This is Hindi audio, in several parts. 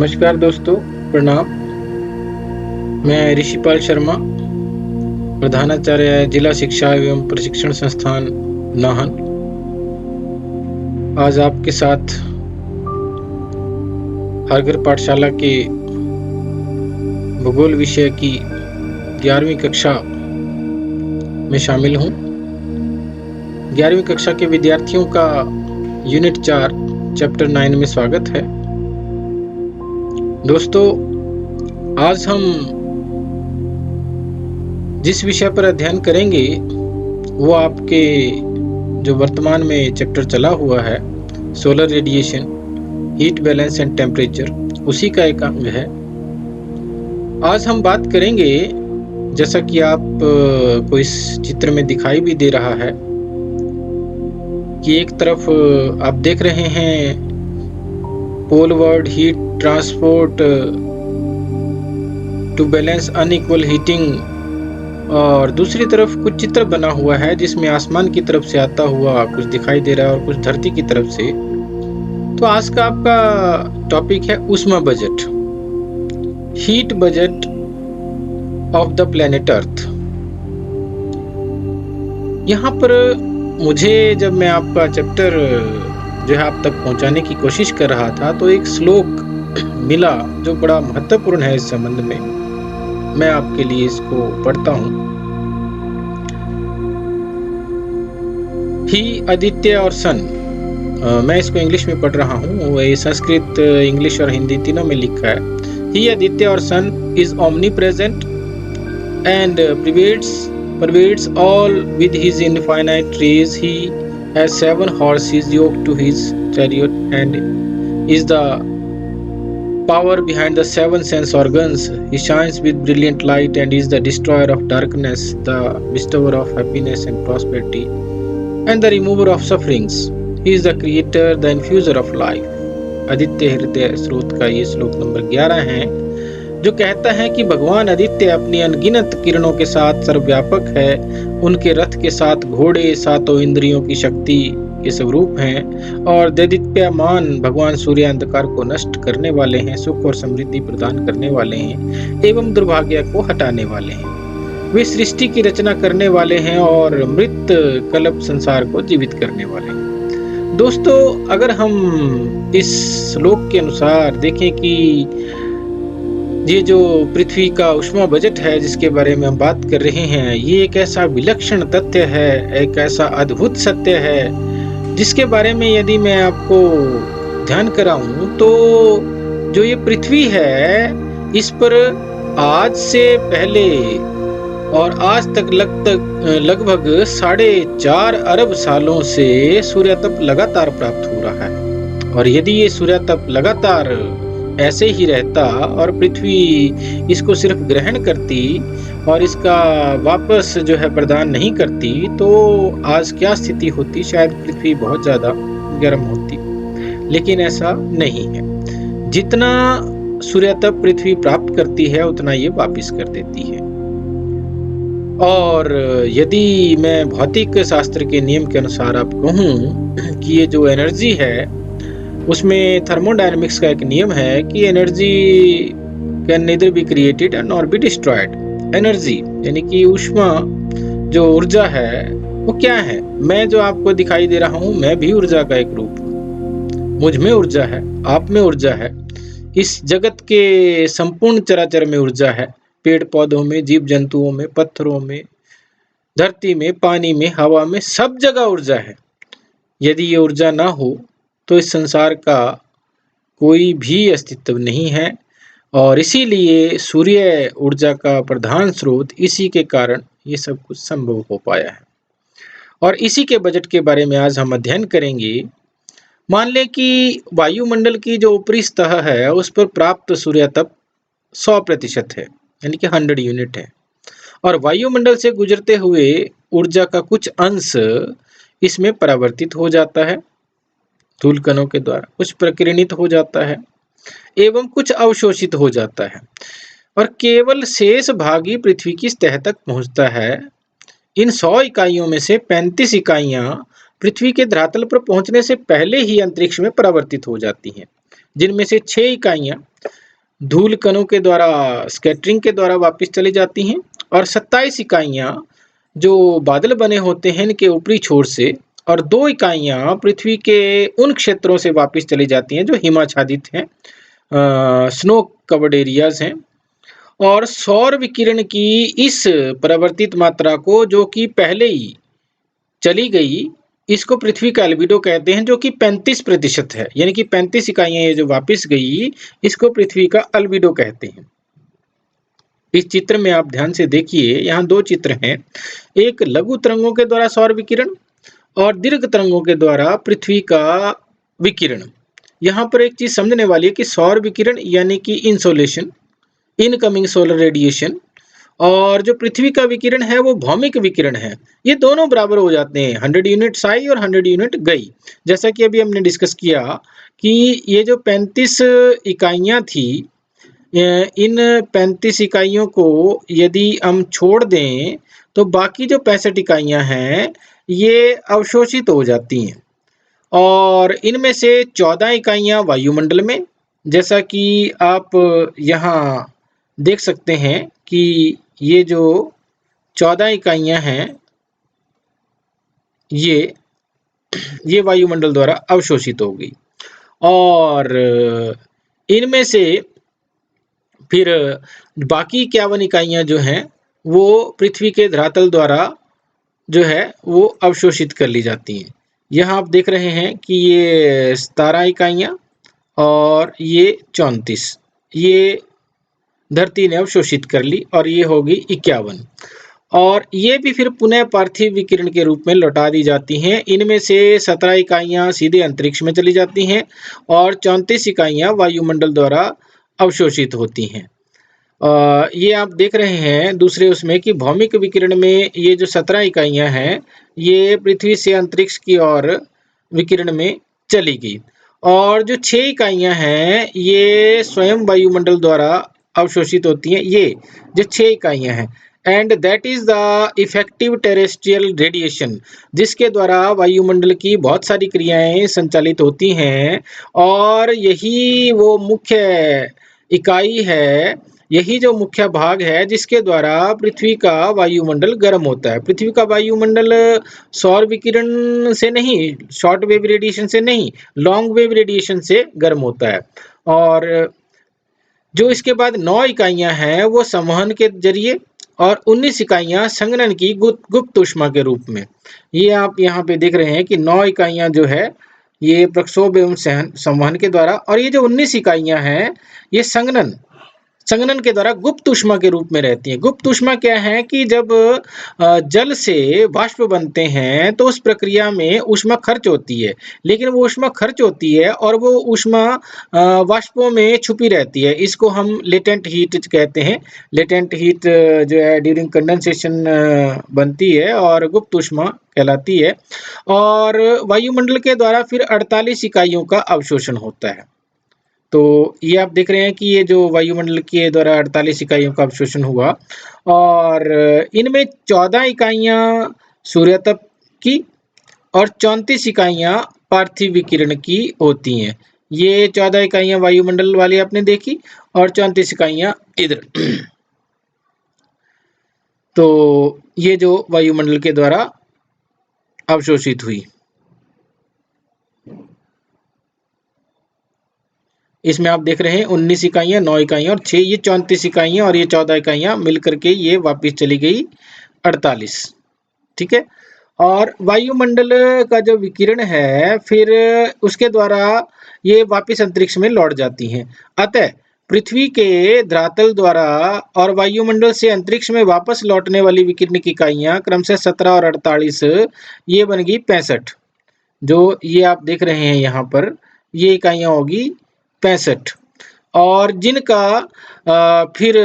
नमस्कार दोस्तों, प्रणाम। मैं ऋषिपाल शर्मा, प्रधानाचार्य जिला शिक्षा एवं प्रशिक्षण संस्थान नाहन। आज आपके साथ हर घर पाठशाला के भूगोल विषय की 11वीं कक्षा में शामिल हूँ। 11वीं कक्षा के विद्यार्थियों का यूनिट 4 चैप्टर 9 में स्वागत है। दोस्तों, आज हम जिस विषय पर अध्ययन करेंगे वो आपके जो वर्तमान में चैप्टर चला हुआ है, solar radiation, heat balance and temperature, उसी का एक अंग है। आज हम बात करेंगे, जैसा कि आप को इस चित्र में दिखाई भी दे रहा है, कि एक तरफ आप देख रहे हैं poleward heat transport to balance unequal heating, और दूसरी तरफ कुछ चित्र बना हुआ है जिसमें आसमान की तरफ से आता हुआ कुछ दिखाई दे रहा है और कुछ धरती की तरफ से। तो आज का आपका टॉपिक है ऊष्मा budget, heat budget of the planet earth. यहाँ पर मुझे, जब मैं आपका चैप्टर जो है आप तक पहुंचाने की कोशिश कर रहा था, तो एक श्लोक मिला जो बड़ा महत्वपूर्ण है इस संबंध में। मैं आपके लिए इसको पढ़ता हूं। ही आदित्य और सन, मैं इसको इंग्लिश में पढ़ रहा हूँ, ये संस्कृत, इंग्लिश और हिंदी तीनों में लिखा है। ही आदित्य और sun is omni present and pervades all with his infinite rays. He has 7 horses yoked to his chariot and is the power behind the 7 sense organs. He shines with brilliant light and is the destroyer of darkness, the bestower of happiness and prosperity, and the remover of sufferings. He is the creator, the infuser of life. Aditya हृदय स्रोत का ये श्लोक नंबर 11 है, जो कहता है कि भगवान आदित्य अपनी अनगिनत किरणों के साथ सर्वव्यापक है। उनके रथ के साथ घोड़े सातों इंद्रियों की शक्ति के स्वरूप हैं, और दैदीप्यमान भगवान सूर्य अंधकार को नष्ट करने वाले हैं, सुख और समृद्धि प्रदान करने वाले हैं एवं दुर्भाग्य को हटाने वाले हैं। वे सृष्टि की रचना करने वाले हैं और मृत कल्प संसार को जीवित करने वाले हैं। दोस्तों, अगर हम इस श्लोक के अनुसार देखें कि ये जो पृथ्वी का ऊष्मा बजट है जिसके बारे में हम बात कर रहे हैं, ये एक ऐसा विलक्षण तथ्य है, एक ऐसा अद्भुत सत्य है जिसके बारे में यदि मैं आपको ध्यान कराऊं तो जो ये पृथ्वी है, इस पर आज से पहले और आज तक लगभग 4.5 अरब सालों से सूर्यतप लगातार प्राप्त हो रहा है। और यदि ये सूर्यतप लगातार ऐसे ही रहता और पृथ्वी इसको सिर्फ ग्रहण करती और इसका वापस जो है प्रदान नहीं करती, तो आज क्या स्थिति होती? शायद पृथ्वी बहुत ज्यादा गर्म होती, लेकिन ऐसा नहीं है। जितना सूर्यतप पृथ्वी प्राप्त करती है उतना ये वापस कर देती है। और यदि मैं भौतिक शास्त्र के नियम के अनुसार आप कहूं कि ये जो एनर्जी है, उसमें थर्मोडायनेमिक्स का एक नियम है कि energy can neither be created and nor be destroyed. Energy यानी कि ऊष्मा, जो ऊर्जा है, वो क्या है? मैं जो आपको दिखाई दे रहा हूं, मैं भी ऊर्जा का एक रूप हूं। मुझ में ऊर्जा है, आप में ऊर्जा है, इस जगत के संपूर्ण चराचर में ऊर्जा है। पेड़ पौधों में, जीव जंतुओं में, पत्थरों में, धरती में, पानी में, हवा में, सब जगह ऊर्जा है। यदि ये ऊर्जा ना हो तो इस संसार का कोई भी अस्तित्व नहीं है, और इसीलिए सूर्य ऊर्जा का प्रधान स्रोत, इसी के कारण ये सब कुछ संभव हो पाया है। और इसी के बजट के बारे में आज हम अध्ययन करेंगे। मान लें कि वायुमंडल की जो ऊपरी सतह है उस पर प्राप्त सूर्यतप 100% है, यानी कि 100 यूनिट है, और वायुमंडल से गुजरते हुए ऊर्जा का कुछ अंश इसमें परावर्तित हो जाता है धूल कणों के द्वारा, कुछ प्रकीर्णित हो जाता है एवं कुछ अवशोषित हो जाता है, और केवल शेष भाग ही पृथ्वी की सतह तक पहुंचता है। इन 100 इकाइयों में से 35 इकाइयां पृथ्वी के धरातल पर पहुंचने से पहले ही अंतरिक्ष में परावर्तित हो जाती हैं। जिनमें से 6 इकाइयां धूल कणों के द्वारा स्कैटरिंग के द्वारा वापस चली जाती हैं और 27 इकाइयां जो बादल बने होते हैं इनके ऊपरी छोर से, और 2 इकाइयां पृथ्वी के उन क्षेत्रों से वापस चली जाती हैं जो हिमाच्छादित हैं, स्नो कवर्ड एरियाज हैं। और सौर विकिरण की इस परिवर्तित मात्रा को, जो कि पहले ही चली गई, इसको पृथ्वी का अल्बिडो कहते हैं, जो कि 35% है। यानी कि 35 इकाइयां ये जो वापस गई, इसको पृथ्वी का अल्बिडो कहते हैं। इस चित्र में आप ध्यान से देखिए, यहाँ 2 चित्र हैं, एक लघु तरंगों के द्वारा सौर विकिरण और दीर्घ तरंगों के द्वारा पृथ्वी का विकिरण। यहाँ पर एक चीज समझने वाली है कि सौर विकिरण यानी कि इंसोलेशन, इनकमिंग सोलर रेडिएशन, और जो पृथ्वी का विकिरण है वो भौमिक विकिरण है। ये दोनों बराबर हो जाते हैं, 100 यूनिट आई और 100 यूनिट गई। जैसा कि अभी हमने डिस्कस किया कि ये जो 35 इकाइयां थी, इन 35 इकाइयों को यदि हम छोड़ दें तो बाकी जो 65 इकाइयां हैं ये अवशोषित हो जाती हैं, और इनमें से 14 इकाइयां वायुमंडल में, जैसा कि आप यहाँ देख सकते हैं कि ये जो 14 इकाइयां हैं ये वायुमंडल द्वारा अवशोषित हो गई, और इनमें से फिर बाकी 51 इकाइयां जो हैं वो पृथ्वी के धरातल द्वारा जो है वो अवशोषित कर ली जाती हैं। यहाँ आप देख रहे हैं कि ये 17 इकाइयां और ये 34 ये धरती ने अवशोषित कर ली, और ये होगी 51, और ये भी फिर पुनः पार्थिव विकिरण के रूप में लौटा दी जाती हैं। इनमें से 17 इकाइयां सीधे अंतरिक्ष में चली जाती हैं और 34 इकाइयां वायुमंडल द्वारा अवशोषित होती हैं। ये आप देख रहे हैं दूसरे उसमें कि भौमिक विकिरण में ये जो 17 इकाइयां हैं ये पृथ्वी से अंतरिक्ष की ओर विकिरण में चली गई, और जो 6 इकाइयां हैं ये स्वयं वायुमंडल द्वारा अवशोषित होती हैं। ये जो 6 इकाइयां हैं, and that is the effective terrestrial radiation, जिसके द्वारा वायुमंडल की बहुत सारी क्रियाएं संचालित होती हैं, और यही वो मुख्य इकाई है, यही जो मुख्य भाग है जिसके द्वारा पृथ्वी का वायुमंडल गर्म होता है। पृथ्वी का वायुमंडल सौर विकिरण से नहीं, शॉर्ट वेव रेडिएशन से नहीं, लॉन्ग वेव रेडिएशन से गर्म होता है। और जो इसके बाद 9 इकाइयां हैं वो संवहन के जरिए, और 19 इकाइयां संघनन की गुप्त ऊष्मा के रूप में। ये आप यहाँ पे देख रहे हैं कि 9 इकाइयां जो है ये प्रक्षोभ एवं संवहन के द्वारा, और ये जो 19 इकाइयां हैं ये संघनन के द्वारा गुप्त ऊष्मा के रूप में रहती है। गुप्त ऊष्मा क्या है कि जब जल से वाष्प बनते हैं तो उस प्रक्रिया में ऊष्मा खर्च होती है, लेकिन वो ऊष्मा खर्च होती है और वो ऊष्मा वाष्पों में छुपी रहती है। इसको हम लेटेंट हीट कहते हैं। लेटेंट हीट जो है ड्यूरिंग कंडेंसेशन बनती है और गुप्त ऊष्मा कहलाती है। और वायुमंडल के द्वारा फिर 48 इकाइयों का अवशोषण होता है। तो ये आप देख रहे हैं कि ये जो वायुमंडल के द्वारा 48 इकाइयों का अवशोषण हुआ, और इनमें 14 इकाइयां सूर्यतप की और 34 इकाइयां पार्थिव विकिरण की होती हैं। ये 14 इकाइयां वायुमंडल वाली आपने देखी और 34 इकाइयां इधर। तो ये जो वायुमंडल के द्वारा अवशोषित हुई, इसमें आप देख रहे हैं 19 इकाइयां, 9 इकाइयां और 6, ये 34 इकाइयां और ये 14 इकाइयां मिलकर के ये वापस चली गई 48। ठीक है। और वायुमंडल का जो विकिरण है फिर उसके द्वारा ये वापस अंतरिक्ष में लौट जाती हैं। अतः पृथ्वी के धरातल द्वारा और वायुमंडल से अंतरिक्ष में वापस लौटने वाली विकिरण की इकाइयां क्रमशः 17 और 48, ये बन गई 65। जो ये आप देख रहे हैं यहाँ पर ये इकाइयां होगी 65, और जिनका फिर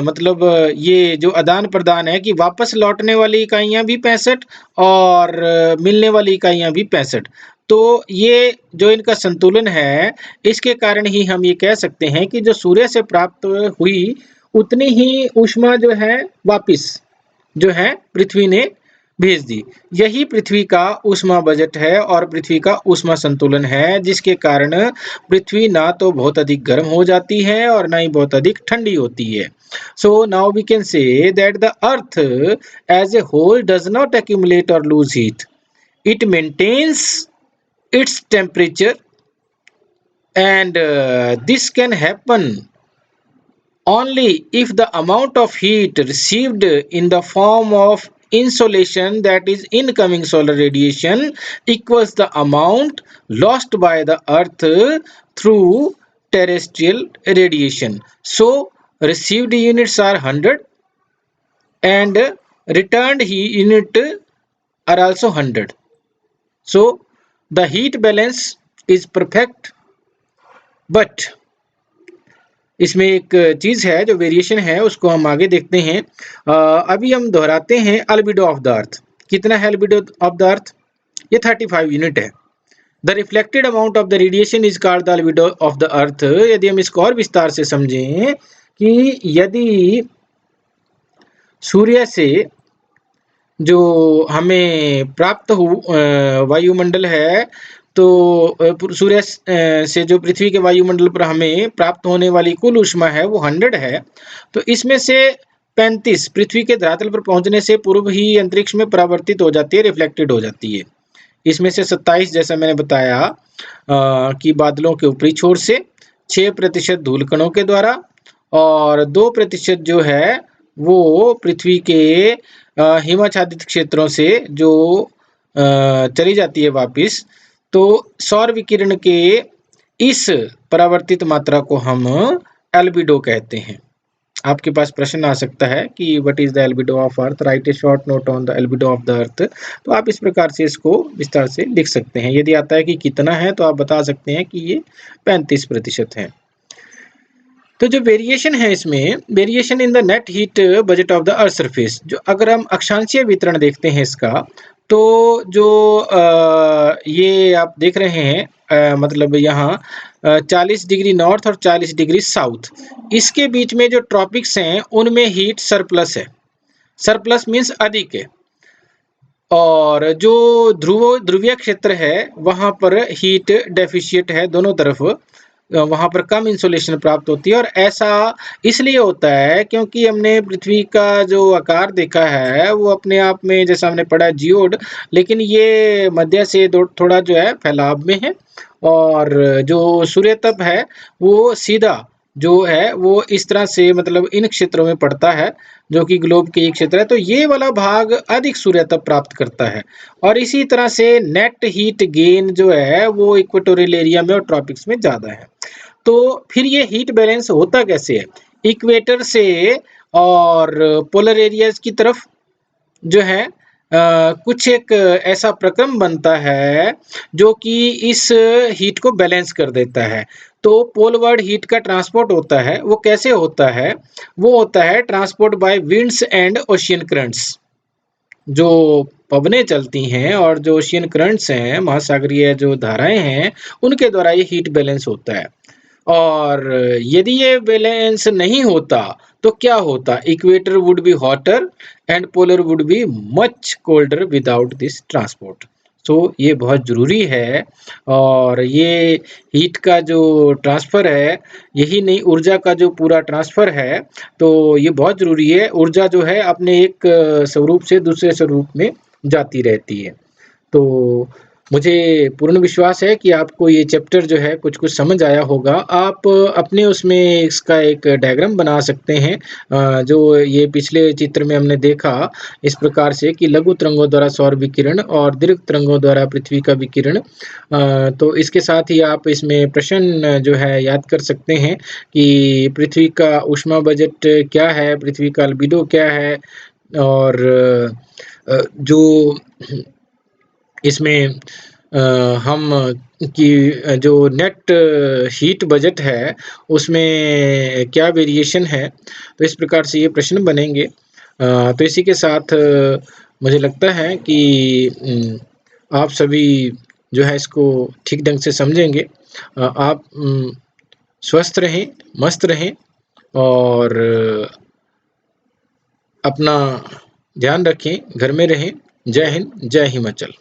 मतलब ये जो आदान प्रदान है कि वापस लौटने वाली इकाइयां भी 65 और मिलने वाली इकाइयां भी 65। तो ये जो इनका संतुलन है, इसके कारण ही हम ये कह सकते हैं कि जो सूर्य से प्राप्त हुई उतनी ही ऊष्मा जो है वापिस जो है पृथ्वी ने भेज दी। यही पृथ्वी का ऊष्मा बजट है और पृथ्वी का ऊष्मा संतुलन है, जिसके कारण पृथ्वी ना तो बहुत अधिक गर्म हो जाती है और ना ही बहुत अधिक ठंडी होती है। So now we can say that the earth as a whole does not accumulate or lose heat. It maintains its temperature, and this can happen only if the amount of heat received in the form of insolation, that is incoming solar radiation, equals the amount lost by the earth through terrestrial radiation. So received units are 100 and returned unit are also 100. So the heat balance is perfect, but इसमें एक चीज है जो वेरिएशन है उसको हम आगे देखते हैं। अभी हम दोहराते हैं अल्बिडो ऑफ द अर्थ। कितना है अल्बिडो ऑफ द अर्थ? ये 35 यूनिट है। The reflected amount of the radiation is called the albedo of the earth. यदि हम इसको और विस्तार से समझें कि यदि सूर्य से जो हमें प्राप्त वायुमंडल है, तो सूर्य से जो पृथ्वी के वायुमंडल पर हमें प्राप्त होने वाली कुल ऊष्मा है वो 100 है। तो इसमें से 35 पृथ्वी के धरातल पर पहुंचने से पूर्व ही अंतरिक्ष में परावर्तित हो जाती है, रिफ्लेक्टेड हो जाती है। इसमें से 27 जैसा मैंने बताया कि बादलों के ऊपरी छोर से, 6% धूल कणों के द्वारा और 2% जो है वो पृथ्वी के हिमाच्छादित क्षेत्रों से जो चली जाती है वापिस। तो सौर विकिरण के इस परावर्तित मात्रा को हम एल्बिडो कहते हैं। आपके पास प्रश्न आ सकता है कि what is the albedo of earth, right A short note on the albedo of the अर्थ। तो आप इस प्रकार से इसको विस्तार से लिख सकते हैं। यदि आता है कि कितना है तो आप बता सकते हैं कि ये 35% है। तो जो वेरिएशन है इसमें, variation in the net heat budget of the earth surface, जो अगर हम अक्षांशीय वितरण देखते हैं इसका, तो जो ये आप देख रहे हैं मतलब यहाँ 40 डिग्री नॉर्थ और 40 डिग्री साउथ, इसके बीच में जो ट्रॉपिक्स हैं उनमें हीट सरप्लस है। सरप्लस मीन्स अधिक है, और जो ध्रुवीय क्षेत्र है वहां पर हीट डेफिशिएट है। दोनों तरफ वहां पर कम इंसुलेशन प्राप्त होती है, और ऐसा इसलिए होता है क्योंकि हमने पृथ्वी का जो आकार देखा है वो अपने आप में, जैसा हमने पढ़ा जियोड, लेकिन ये मध्य से थोड़ा जो है फैलाव में है, और जो सूर्य तप है वो सीधा जो है वो इस तरह से मतलब इन क्षेत्रों में पड़ता है जो कि ग्लोब के एक क्षेत्र है। तो ये वाला भाग अधिक सूर्य तप प्राप्त करता है, और इसी तरह से नेट हीट गेन जो है वो इक्वेटोरियल एरिया में और ट्रॉपिक्स में ज़्यादा है। तो फिर ये हीट बैलेंस होता कैसे है? इक्वेटर से और पोलर एरियाज की तरफ जो है कुछ एक ऐसा प्रक्रम बनता है जो कि इस हीट को बैलेंस कर देता है। तो पोलवर्ड हीट का ट्रांसपोर्ट होता है, वो कैसे होता है? वो होता है transport bye winds and ocean currents. जो पवनें चलती हैं और जो ओशियन करंट्स हैं, महासागरीय जो धाराएं हैं, उनके द्वारा ये हीट बैलेंस होता है। और यदि ये बैलेंस नहीं होता तो क्या होता? Equator would be hotter and polar would be much colder without this transport. So ये बहुत ज़रूरी है, और ये हीट का जो ट्रांसफ़र है, यही नहीं ऊर्जा का जो पूरा ट्रांसफ़र है, तो ये बहुत ज़रूरी है। ऊर्जा जो है अपने एक स्वरूप से दूसरे स्वरूप में जाती रहती है। तो मुझे पूर्ण विश्वास है कि आपको ये चैप्टर जो है कुछ कुछ समझ आया होगा। आप अपने उसमें इसका एक डायग्राम बना सकते हैं, जो ये पिछले चित्र में हमने देखा इस प्रकार से कि लघु तरंगों द्वारा सौर विकिरण और दीर्घ तरंगों द्वारा पृथ्वी का विकिरण। तो इसके साथ ही आप इसमें प्रश्न जो है याद कर सकते हैं कि पृथ्वी का ऊष्मा बजट क्या है, पृथ्वी का अल्बिडो क्या है, और जो इसमें हम की जो नेट हीट बजट है उसमें क्या वेरिएशन है। तो इस प्रकार से ये प्रश्न बनेंगे। तो इसी के साथ मुझे लगता है कि आप सभी जो है इसको ठीक ढंग से समझेंगे। आप स्वस्थ रहें, मस्त रहें, और अपना ध्यान रखें, घर में रहें, जय हिंद, जय हिमाचल।